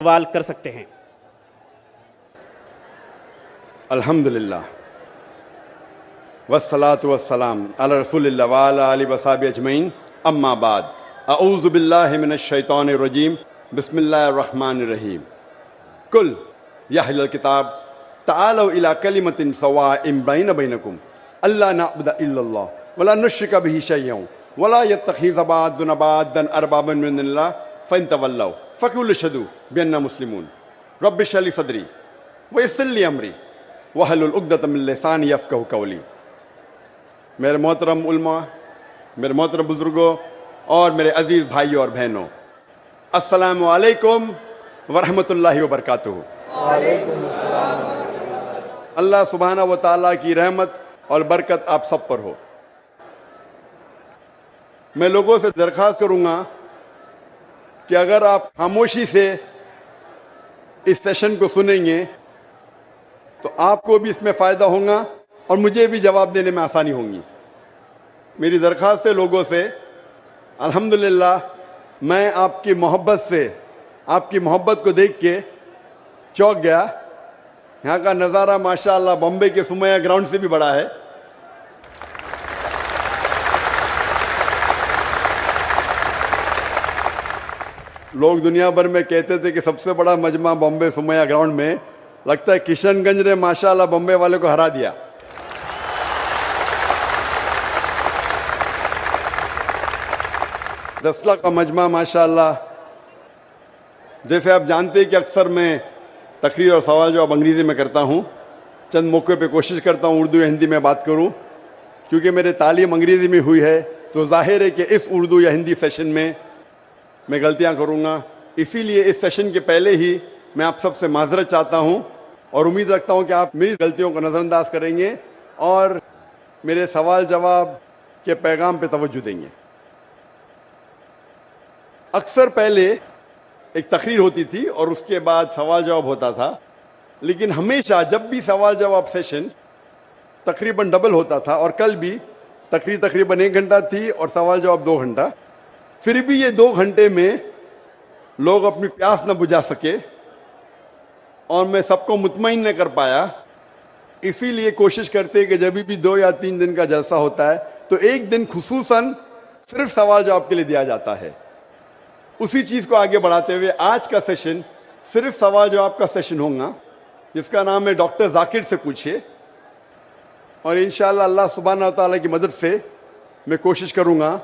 سوال کر سکتے ہیں۔ الحمدللہ والصلاة والسلام علی رسول اللہ وعلی آلہ وصحبہ اجمعین، اما بعد، اعوذ باللہ من الشیطان الرجیم، بسم اللہ الرحمن الرحیم۔ قل یا اہل الکتاب تعالوا الی کلمۃ سواء بین بینکم الا نعبد الا اللہ ولا نشرک بہ شیئا ولا یتخذ بعضنا بعضا اربابا من اللہ فإن تولوا فقولوا اشہدوا بأننا مسلمون۔ رب اشرح لی صدری ویسر لی امری واحلل عقدۃ من لسانی یفقہوا قولی۔ میرے محترم علماء، میرے محترم بزرگوں اور میرے عزیز بھائیوں اور بہنوں، السلام علیکم ورحمۃ اللہ وبرکاتہ۔ اللہ سبحانہ و تعالیٰ کی رحمت اور برکت آپ سب پر ہو۔ میں لوگوں سے درخواست کروں گا کہ اگر آپ خاموشی سے اس سیشن کو سنیں گے تو آپ کو بھی اس میں فائدہ ہوگا اور مجھے بھی جواب دینے میں آسانی ہوگی۔ میری درخواست ہے لوگوں سے، الحمدللہ میں آپ کی محبت سے، آپ کی محبت کو دیکھ کے چونک گیا۔ یہاں کا نظارہ ماشاءاللہ بمبے کے سمیہ گراؤنڈ سے بھی بڑا ہے۔ لوگ دنیا بھر میں کہتے تھے کہ سب سے بڑا مجمع بمبے سمیہ گراؤنڈ میں، لگتا ہے کشن گنج نے ماشاءاللہ بمبے والے کو ہرا دیا۔ 10 لاکھ کا مجمع ماشاءاللہ۔ جیسے آپ جانتے ہیں کہ اکثر میں تقریر اور سوال جواب انگریزی میں کرتا ہوں، چند موقع پہ کوشش کرتا ہوں اردو یا ہندی میں بات کروں، کیونکہ میری تعلیم انگریزی میں ہوئی ہے تو ظاہر ہے کہ اس اردو یا ہندی سیشن میں غلطیاں کروں گا۔ اسی لیے اس سیشن کے پہلے ہی میں آپ سب سے معذرت چاہتا ہوں اور امید رکھتا ہوں کہ آپ میری غلطیوں کو نظر انداز کریں گے اور میرے سوال جواب کے پیغام پہ توجہ دیں گے۔ اکثر پہلے ایک تقریر ہوتی تھی اور اس کے بعد سوال جواب ہوتا تھا، لیکن ہمیشہ جب بھی سوال جواب سیشن تقریباً ڈبل ہوتا تھا، اور کل بھی تقریر تقریباً 1 گھنٹہ تھی اور سوال جواب 2 گھنٹہ، پھر بھی یہ 2 گھنٹے میں لوگ اپنی پیاس نہ بجھا سکے اور میں سب کو مطمئن نہ کر پایا۔ اسی لیے کوشش کرتے کہ جب بھی 2 یا 3 دن کا جلسہ ہوتا ہے تو ایک دن خصوصاً صرف سوال جواب کے لیے دیا جاتا ہے۔ اسی چیز کو آگے بڑھاتے ہوئے آج کا سیشن صرف سوال جواب کا سیشن ہوگا، جس کا نام ہے ڈاکٹر ذاکر سے پوچھئے، اور انشاءاللہ اللہ سبحانہ وتعالی کی مدد سے میں کوشش کروں گا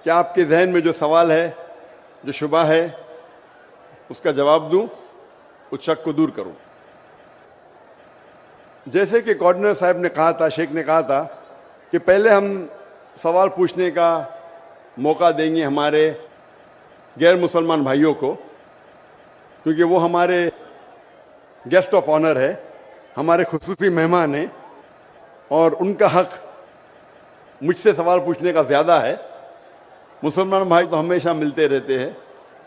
کہ آپ کے ذہن میں جو سوال ہے، جو شبہ ہے، اس کا جواب دوں، اس شک کو دور کروں۔ جیسے کہ کوآرڈینیٹر صاحب نے کہا تھا، شیخ نے کہا تھا کہ پہلے ہم سوال پوچھنے کا موقع دیں گے ہمارے غیر مسلمان بھائیوں کو، کیونکہ وہ ہمارے گیسٹ آف آنر ہے، ہمارے خصوصی مہمان ہیں، اور ان کا حق مجھ سے سوال پوچھنے کا زیادہ ہے۔ مسلمان بھائی تو ہمیشہ ملتے رہتے ہیں،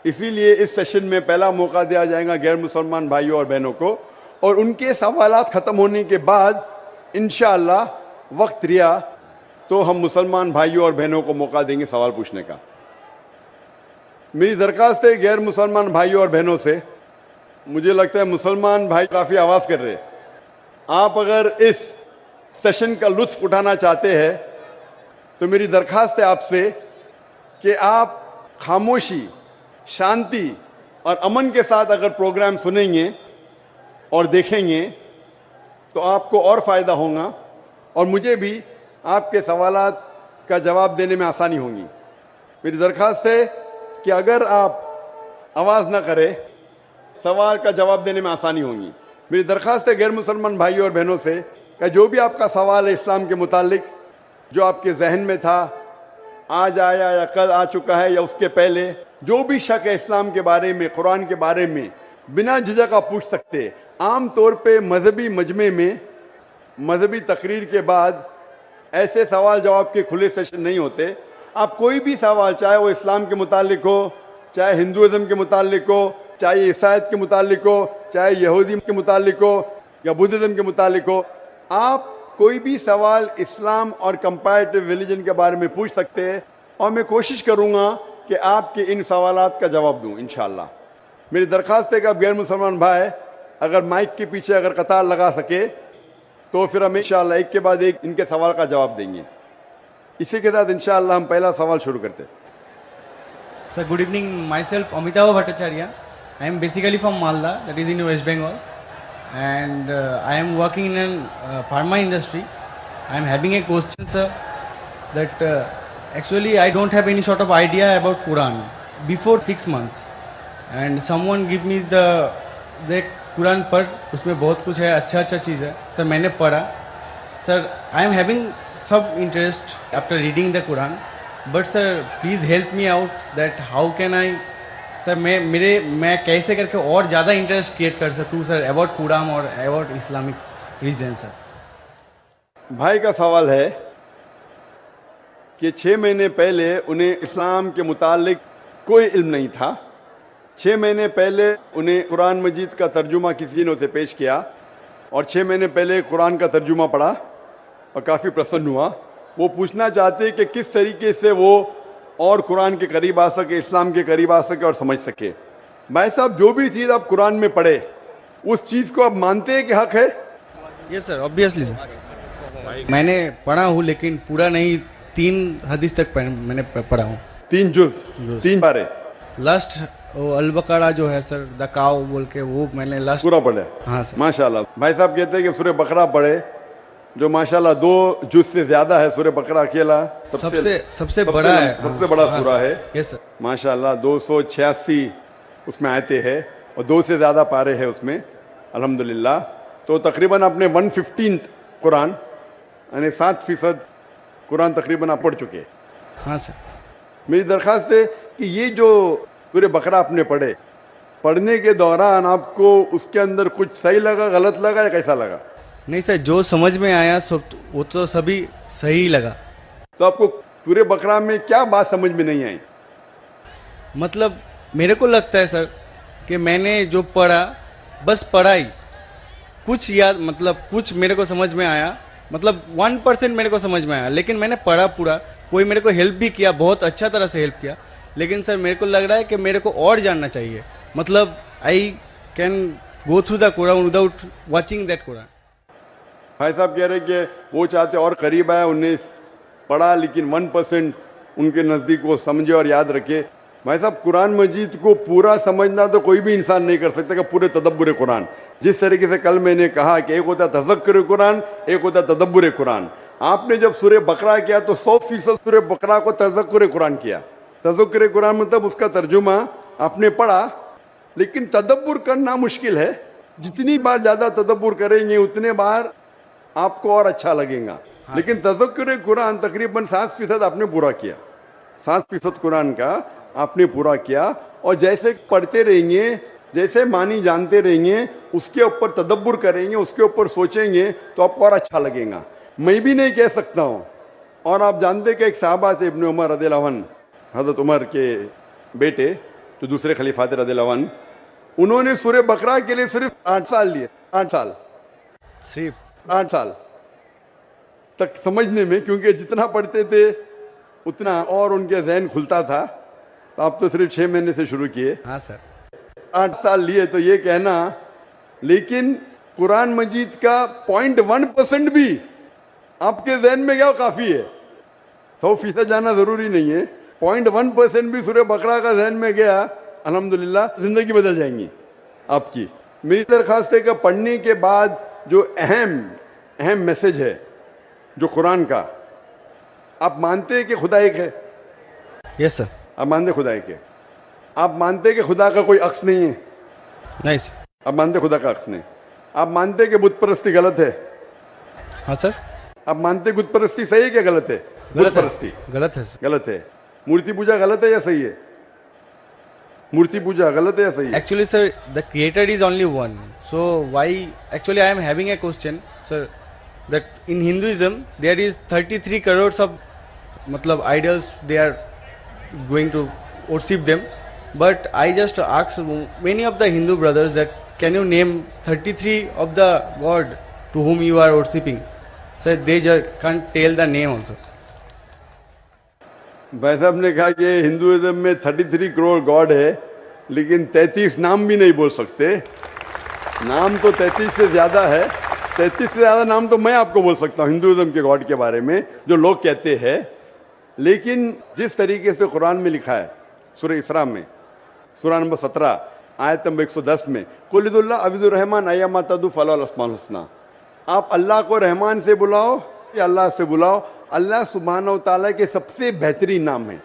اسی لیے اس سیشن میں پہلا موقع دیا جائے گا غیر مسلمان بھائیوں اور بہنوں کو، اور ان کے سوالات ختم ہونے کے بعد انشاءاللہ وقت رہا تو ہم مسلمان بھائیوں اور بہنوں کو موقع دیں گے سوال پوچھنے کا۔ میری درخواست ہے غیر مسلمان بھائیوں اور بہنوں سے، مجھے لگتا ہے مسلمان بھائی کافی آواز کر رہے، آپ اگر اس سیشن کا لطف اٹھانا چاہتے ہیں تو میری درخواست ہے آپ سے کہ آپ خاموشی، شانتی اور امن کے ساتھ اگر پروگرام سنیں گے اور دیکھیں گے تو آپ کو اور فائدہ ہوگا اور مجھے بھی آپ کے سوالات کا جواب دینے میں آسانی ہوگی۔ میری درخواست ہے کہ اگر آپ آواز نہ کریں، سوال کا جواب دینے میں آسانی ہوگی۔ میری درخواست ہے غیر مسلمان بھائیوں اور بہنوں سے کہ جو بھی آپ کا سوال ہے اسلام کے متعلق، جو آپ کے ذہن میں تھا، آج آیا یا کل آ چکا ہے یا اس کے پہلے، جو بھی شک ہے اسلام کے بارے میں، قرآن کے بارے میں، بنا جھجک آپ پوچھ سکتے۔ عام طور پہ مذہبی مجمع میں مذہبی تقریر کے بعد ایسے سوال جواب کے کھلے سیشن نہیں ہوتے۔ آپ کوئی بھی سوال، چاہے وہ اسلام کے متعلق ہو، چاہے ہندوازم کے متعلق ہو، چاہے عیسائیت کے متعلق ہو، چاہے یہودی کے متعلق ہو یا بدھزم کے متعلق ہو، آپ کوئی بھی سوال اسلام اور کمپیریٹو ریلیجن کے بارے میں پوچھ سکتے ہیں، اور میں کوشش کروں گا کہ آپ کے ان سوالات کا جواب دوں انشاءاللہ۔ मेरी दरख्वास्त है कि आप गैर मुसलमान भाई अगर माइक के पीछे अगर कतार लगा सके तो फिर हम इंशाअल्लाह एक के बाद एक इनके सवाल का जवाब देंगे. इसी के साथ इंशाअल्लाह हम पहला सवाल शुरू करते हैं. Sir, good evening. Myself, Amitabh Bhattacharya. I am basically from Malda, that is in West Bengal, and I am working in a pharma industry. I am having a question, sir, that actually I don't have any sort of idea about Quran before 6 months, and someone give me that Quran पढ़, उसमें बहुत कुछ है, अच्छा चीज़ है. Sir मैंने पढ़ा. Sir I am having सब interest after reading the Quran, but sir please help me out that how can I, sir मैं कैसे करके और ज़्यादा इंटरेस्ट क्रिएट कर सकूँ सर अबाउट कुरान और अबाउट इस्लामिक रीजन. सर भाई का सवाल है कि 6 महीने पहले उन्हें इस्लाम के मुतालिक कोई इल्म नहीं था. 6 महीने पहले उन्हें कुरान मजीद का तर्जुमा किसी ने उसे पेश किया और 6 महीने पहले कुरान का तर्जुमा पढ़ा और काफ़ी प्रसन्न हुआ. वो पूछना चाहते हैं कि किस तरीके से वो और कुरान के करीब आ सके, इस्लाम के करीब आ सके और समझ सके. भाई साहब, जो भी चीज़ आप कुरान में पढ़े उस चीज़ को आप मानते हैं कि हक है? Yes sir, obviously sir. मैंने पढ़ा हूँ लेकिन पूरा नहीं, 3 हदीस तक मैंने पढ़ा हूँ. 3 जुज़, 3 पारे. लास्ट अल बकरा जो है सर, द काव बोल के, वो मैंने लास्ट पूरा पढ़े. हाँ सर. माशाल्लाह. भाई साहब कहते हैं कि सूरह बकरा पढ़े, जो माशाल्लाह 2 जुज़ से ज्यादा है. सूरह बकरा अकेला सबसे बड़ा है, सबसे बड़ा सूरा है. Yes sir. माशाल्लाह 286 उसमें आयते हैं और 2 से ज्यादा पारे हैं उसमें, अल्हम्दुलिल्लाह. तो तकरीबन आपने 115th कुरान यानी 7% कुरान तकरीबन आप पढ़ चुके हैं. हाँ सर. मेरी दरख्वास्त है कि ये जो पूरे बकरा आपने पढ़े, पढ़ने के दौरान आपको उसके अंदर कुछ सही लगा, गलत लगा या कैसा लगा? नहीं सर, जो समझ में आया वो तो सभी सही लगा. तो आपको पूरे बकरा में क्या बात समझ में नहीं आई? मतलब मेरे को लगता है सर कि मैंने जो पढ़ा बस पढ़ाई, कुछ याद, मतलब कुछ मेरे को समझ में आया, मतलब 1% मेरे को समझ में आया, लेकिन मैंने पढ़ा पूरा. कोई मेरे को हेल्प भी किया, बहुत अच्छा तरह से हेल्प किया, लेकिन सर मेरे को लग रहा है कि मेरे को और जानना चाहिए. मतलब I can go through the Quran without watching that Quran. भाई साहब कह रहे कि वो चाहते और करीब आए, उन्हें पढ़ा लेकिन 1% उनके नज़दीक वो समझे और याद रखे. भाई साहब, कुरान मजीद को पूरा समझना तो कोई भी इंसान नहीं कर सकता कि पूरे तदब्बुर कुरान. जिस तरीके से कल मैंने कहा कि एक होता तज़क्कुर कुरान, एक होता तदब्बुर कुरान. आपने जब सूरह बकरा किया तो 100% सूरह बकरा को तज़क्कुर कुरान किया. तज़क्कुर कुरान मतलब उसका तर्जुमा आपने पढ़ा, लेकिन तदब्बुर करना मुश्किल है. जितनी बार ज़्यादा तदब्बुर करेंगे उतने बार आपको और अच्छा लगेगा. हाँ, लेकिन तज़क्कुर कुरान तकरीबन 7% आपने पूरा किया. 7% कुरान का आपने पूरा किया, और जैसे पढ़ते रहेंगे, जैसे मानी जानते रहेंगे, उसके ऊपर तदब्बुर करेंगे, उसके ऊपर सोचेंगे तो आपको और अच्छा लगेगा. मैं भी नहीं कह सकता हूँ. और आप जानते कि एक साहबा थे इब्न उमर रज़ियल्लाहु अन्हु, हज़रत उमर के बेटे जो दूसरे खलीफा थे रज़ियल्लाहु अन्हु, उन्होंने सूरह बकरा के लिए सिर्फ 8 साल लिए. 8 साल, सिर्फ 8 साल तक समझने में, क्योंकि जितना पढ़ते थे उतना और उनके जहन खुलता था. तो आप तो सिर्फ 6 महीने से शुरू किए. हाँ सर. 8 साल लिए, तो ये कहना, लेकिन कुरान मजीद का 0.1% भी आपके जहन में क्या काफी है. 100% जाना जरूरी नहीं है. 0.1% भी सूरह बकरा का जहन में गया, अल्हम्दुलिल्लाह जिंदगी बदल जाएंगी आपकी. मेरी दरखास्त है कि पढ़ने के बाद जो अहम मैसेज है जो कुरान का, आप मानते हैं कि खुदा एक है? Yes sir. आप मानते खुदा एक है? आप मानते कि खुदा का कोई अक्स नहीं है? नहीं सर. आप मानते खुदा का अक्स नहीं? आप मानते कि बुत परस्ती गलत है? हाँ सर. आप मानते बुत परस्ती सही है क्या गलत है? बुत परस्ती गलत है सर. गलत है. मूर्ति पूजा गलत है या सही है? मूर्ति पूजा गलत है या सही है? Actually sir, the creator is only one. So why, actually I am having a question sir, that in Hinduism there is 33 crores of matlab idols, they are going to worship them. But I just asked many of the Hindu brothers that can you name 33 of the god to whom you are worshipping? Sir, they just can't tell the name also. भाई साहब ने कहा कि Hinduism में 33 crore God है, लेकिन 33 नाम भी नहीं बोल सकते. नाम तो 33 से ज्यादा है. 33 से ज्यादा नाम तो मैं आपको बोल सकता हूँ हिंदुइज्म के गॉड के बारे में जो लोग कहते हैं. लेकिन जिस तरीके से कुरान में लिखा है सूरह इसरा में सूरह नंबर 17 आयत नंबर 110 में कुलिदुल्लाह अबिदुर रहमान अय्यमा तदु फलाल अस्माउल हुस्ना. आप अल्लाह को रहमान से बुलाओ या अल्लाह से बुलाओ, अल्लाह सुब्हानहू ताला के सबसे बेहतरीन नाम है.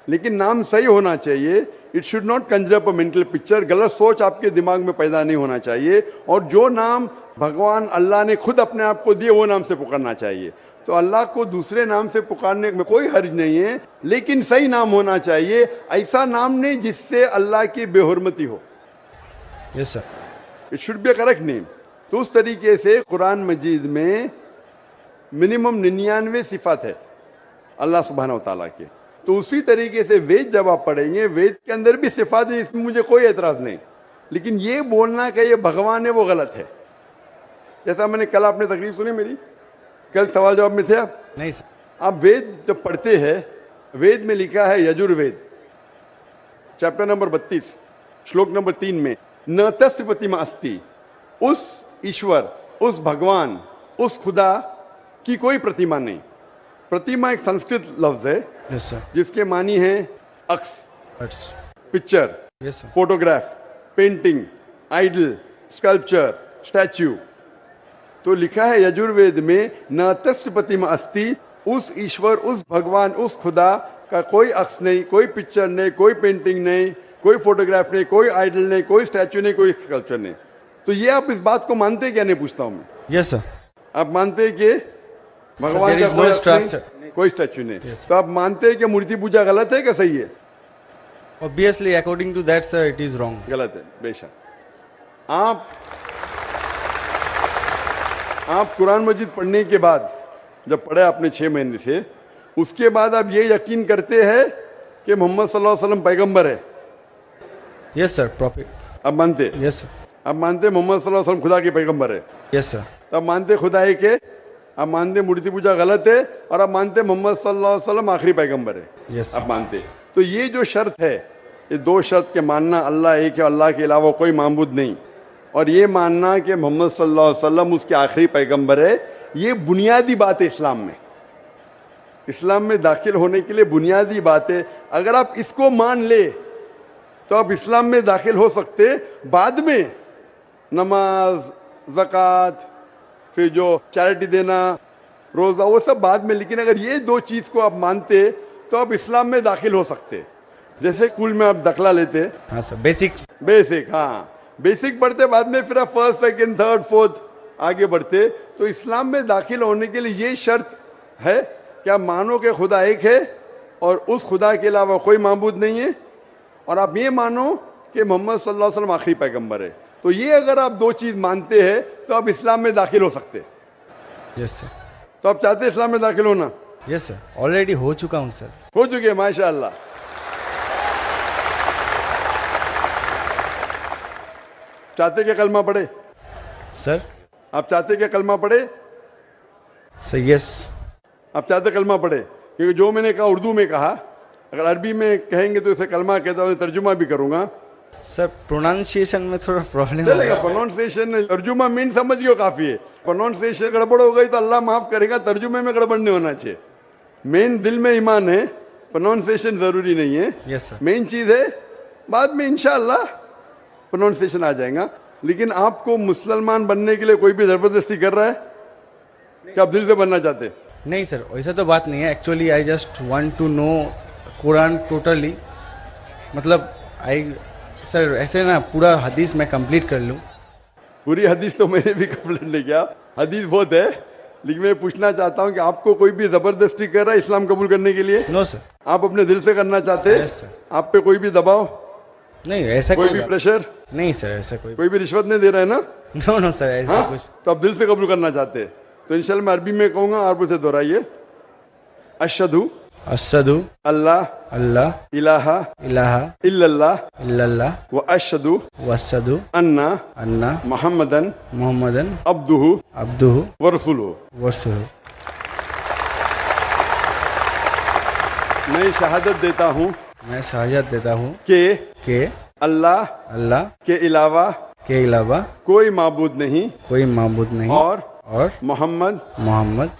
लेकिन नाम सही होना चाहिए. It should not Kanjar up a mental picture. गलत सोच आपके दिमाग में पैदा नहीं होना चाहिए. और जो नाम भगवान अल्लाह ने खुद अपने आप को दिए वो नाम से पुकारना चाहिए. तो अल्लाह को दूसरे नाम से पुकारने में कोई हर्ज नहीं है, लेकिन सही नाम होना चाहिए. ऐसा नाम नहीं जिससे अल्लाह की बेहुरमती हो. Yes sir. It should be a correct name. तो उस तरीके से कुरान मजीद में मिनिमम 99 सिफात है अल्लाह सुब्हानहू तआला के. तो उसी तरीके से वेद जब आप पढ़ेंगे, वेद के अंदर भी सिफात है, इसमें मुझे कोई एतराज नहीं. लेकिन ये बोलना कि ये भगवान है वो गलत है. जैसा मैंने कल आपने तकरीर सुनी मेरी, कल सवाल जवाब में थे आप. नहीं सर. आप वेद जब पढ़ते हैं, वेद में लिखा है यजुर्वेद चैप्टर नंबर 32 श्लोक नंबर 3 में न तस्य प्रतिमा अस्ति. उस ईश्वर, उस भगवान, उस खुदा की कोई प्रतिमा नहीं. प्रतिमा एक संस्कृत लफ्ज है यस सर. जिसके मानी है अक्स, That's- picture, yes sir. Photograph, painting, idol, sculpture, statue. तो लिखा है यजुर्वेद में न तस्य प्रतिमा अस्ति. उस ईश्वर, उस भगवान, उस खुदा का कोई अक्स नहीं, कोई पिक्चर नहीं, कोई पेंटिंग नहीं, कोई फोटोग्राफ नहीं, कोई आइडल नहीं, कोई स्टैच्यू नहीं, कोई स्कल्पचर नहीं. तो ये आप इस बात को मानते क्या? नहीं पूछता हूं मैं. Yes sir. आप मानते हैं कि भगवान there का is कोई no अक्स नहीं, structure. कोई स्टैच्यू नहीं. Yes. तो आप मानते हैं कि मूर्ति पूजा गलत है क्या सही है? Obviously, according to that, sir, it is wrong. गलत है बेशक. आप कुरान मजीद पढ़ने के बाद, जब पढ़े आपने 6 महीने से, उसके बाद आप ये यकीन करते हैं कि मोहम्मद सल्लल्लाहु अलैहि वसल्लम पैगंबर है. Yes sir. Prophet. आप मानते? Yes sir. आप मानते मोहम्मद सल्लल्लाहु अलैहि वसल्लम खुदा के पैगंबर है? Yes sir. तो आप मानते खुदा है कि आप मानते मूर्ति पूजा गलत है, और आप मानते मोहम्मद सल्लल्लाहु अलैहि वसल्लम आखिरी पैगंबर है. Yes आप sir. मानते. तो ये जो शर्त है, ये 2 शर्त के मानना अल्लाह एक है, अल्लाह के अलावा कोई माबूद नहीं, और ये मानना कि मोहम्मद सल्लल्लाहु अलैहि वसल्लम उसके आखिरी पैगंबर है, ये बुनियादी बात है इस्लाम में. इस्लाम में दाखिल होने के लिए बुनियादी बात है. अगर आप इसको मान ले तो आप इस्लाम में दाखिल हो सकते. बाद में नमाज, ज़कात, फिर जो चैरिटी देना, रोजा, वो सब बाद में. लेकिन अगर ये 2 चीज को आप मानते तो आप इस्लाम में दाखिल हो सकते. जैसे स्कूल में आप दाखिला लेते, हाँ सर. Basic. बेसिक, हाँ बेसिक पढ़ते, बाद में फिर आप फर्स्ट, सेकंड, थर्ड, फोर्थ आगे बढ़ते. तो इस्लाम में दाखिल होने के लिए ये शर्त है कि आप मानो कि खुदा एक है और उस खुदा के अलावा कोई माबूद नहीं है, और आप ये मानो कि मोहम्मद सल्लल्लाहु अलैहि वसल्लम आखिरी पैगंबर है. तो ये अगर आप 2 चीज मानते हैं तो आप इस्लाम में दाखिल हो सकते. Yes sir. तो आप चाहते हैं इस्लाम में दाखिल होना? Yes sir. Already हो चुका हूँ सर. हो चुके हैं माशाअल्लाह. चाहते क्या कलमा पढ़े? Sir. आप चाहते क्या कलमा पढ़े? So yes. आप चाहते कलमा पढ़े? क्योंकि जो मैंने कहा उर्दू में कहा, अगर अरबी में कहेंगे तो इसे कलमा कहता हूँ, तर्जुमा भी करूंगा. सर प्रोनाउंसिएशन में थोड़ा प्रॉब्लम चलेगा. है. प्रोनाउंसिएशन, तर्जुमा मीन समझ गए काफी है. प्रोनाउंसिएशन गड़बड़ हो गई तो अल्लाह माफ करेगा, तर्जुमे में गड़बड़ नहीं होना चाहिए. मेन दिल में ईमान है, प्रोनाउंसिएशन जरूरी नहीं है. Yes sir. मेन चीज है, बाद में इंशाअल्लाह प्रोनाउंसिएशन आ जाएगा. लेकिन आपको मुसलमान बनने के लिए कोई भी जबरदस्ती कर रहा है कि आप दिल से बनना चाहते हैं? नहीं सर, वैसा तो बात नहीं है. Actually I just want to know Quran totally. मतलब आई सर ऐसे ना पूरा हदीस मैं कंप्लीट कर लूँ. पूरी हदीस तो मैंने भी कंप्लीट नहीं किया, हदीस बहुत है. लेकिन मैं पूछना चाहता हूं कि आपको कोई भी जबरदस्ती कर रहा है इस्लाम कबूल करने के लिए? No sir. आप अपने दिल से करना चाहते हैं? Yes sir. आप पे कोई भी दबाव, नहीं ऐसा कोई भी प्रेशर, नहीं सर, ऐसा कोई कोई भी रिश्वत नहीं दे रहा है ना? नो नो सर, ऐसा हाँ? कुछ. तो आप दिल से कबूल करना चाहते हैं तो इंशाल्लाह मैं अरबी में कहूंगा, आप उसे दोहराइए. अशहदु अशहदु अल्लाह अल्लाह इलाहा इलाहा इल्लल्लाह इल्लल्लाह व अशहदु व अशहदु अन्ना अन्ना मुहम्मदन मुहम्मदन अब्दुहु अब्दुहु व रसूलुहु. व रसूलुहु. मैं शहादत देता हूँ मैं शहादत देता हूँ कि कि اللہ اللہ کے علاوہ کے علاوہ کوئی معبود نہیں کوئی معبود نہیں اور محمد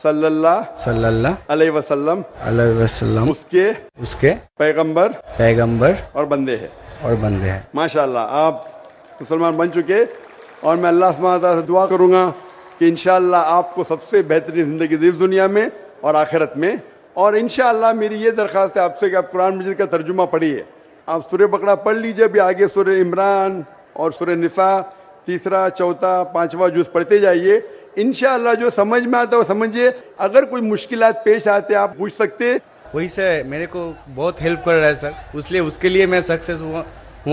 صلی اللہ صلی اللہ علیہ وسلم علیہ وسلم اس کے پیغمبر اور بندے ہیں. ہیں. ماشاءاللہ آپ مسلمان بن چکے اور میں اللہ سبحانہ تعالیٰ سے دعا کروں گا کہ انشاءاللہ آپ کو سب سے بہترین زندگی دی اس دنیا میں اور آخرت میں. اور انشاءاللہ میری یہ درخواست ہے آپ سے کہ آپ قرآن مجید کا ترجمہ پڑھیے. آپ سورہ بقرہ پڑھ لیجئے, بھی آگے سورہ عمران اور سورہ نساء تیسرا چوتھا پانچواں جز پڑھتے جائیے. انشاءاللہ جو سمجھ میں آتا ہے وہ سمجھیے. اگر کوئی مشکلات پیش آتے آپ پوچھ سکتے. وہی سر میرے کو بہت ہیلپ کر رہا ہے سر, اس لیے اس کے لیے میں سکسیس ہوا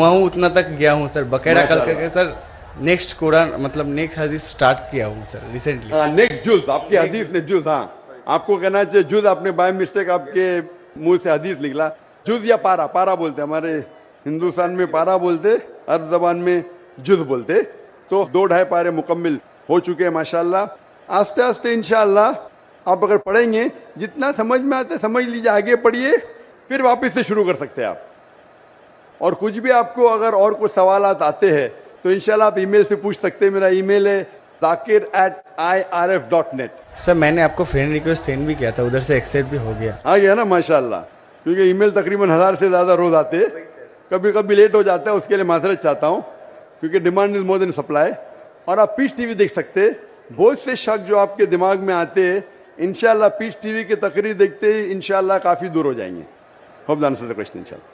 ہوں, اتنا تک گیا ہوں سر. باقاعدہ کل کر کے سر نیکسٹ قرآن مطلب نیکسٹ حدیث سٹارٹ کیا ہوں سر ریسنٹلی. نیکسٹ جز آپ کی حدیث نے جز, ہاں آپ کو کہنا چاہیے جز, آپ نے بائی مسٹیک آپ کے منہ سے حدیث نکلا. جز یا پارا بولتے ہمارے ہندوستان میں, پارا بولتے, عرب زبان میں جز بولتے. تو 2-2.5 پارے مکمل ہو چکے ہیں ماشاءاللہ. آہستہ آہستہ انشاءاللہ آپ اگر پڑھیں گے جتنا سمجھ میں آتا ہے سمجھ لیجیے, آگے پڑھیے, پھر واپس سے شروع کر سکتے ہیں آپ. اور کچھ بھی آپ کو اگر اور کچھ سوالات آتے ہیں تو انشاءاللہ آپ ای میل سے پوچھ سکتے ہیں. میرا ای میل ہے zakir@irf.net. سر میں نے آپ کو فرینڈ ریکویسٹ سینڈ بھی کیا تھا, ادھر سے ایکسیپٹ بھی ہو گیا. آ گیا نا ماشاءاللہ, کیونکہ ای میل تقریباً 1000 سے زیادہ روز آتے, کبھی کبھی لیٹ ہو جاتا ہے, اس کے لیے معذرت چاہتا ہوں کیونکہ demand is more then supply. اور آپ پیس ٹی وی دیکھ سکتے. بہت سے شک جو آپ کے دماغ میں آتے ہیں انشاءاللہ پیس ٹی وی کے تقریر دیکھتے ہی انشاءاللہ کافی دور ہو جائیں گے. ہوپ دان سے کوشچن انشاءاللہ.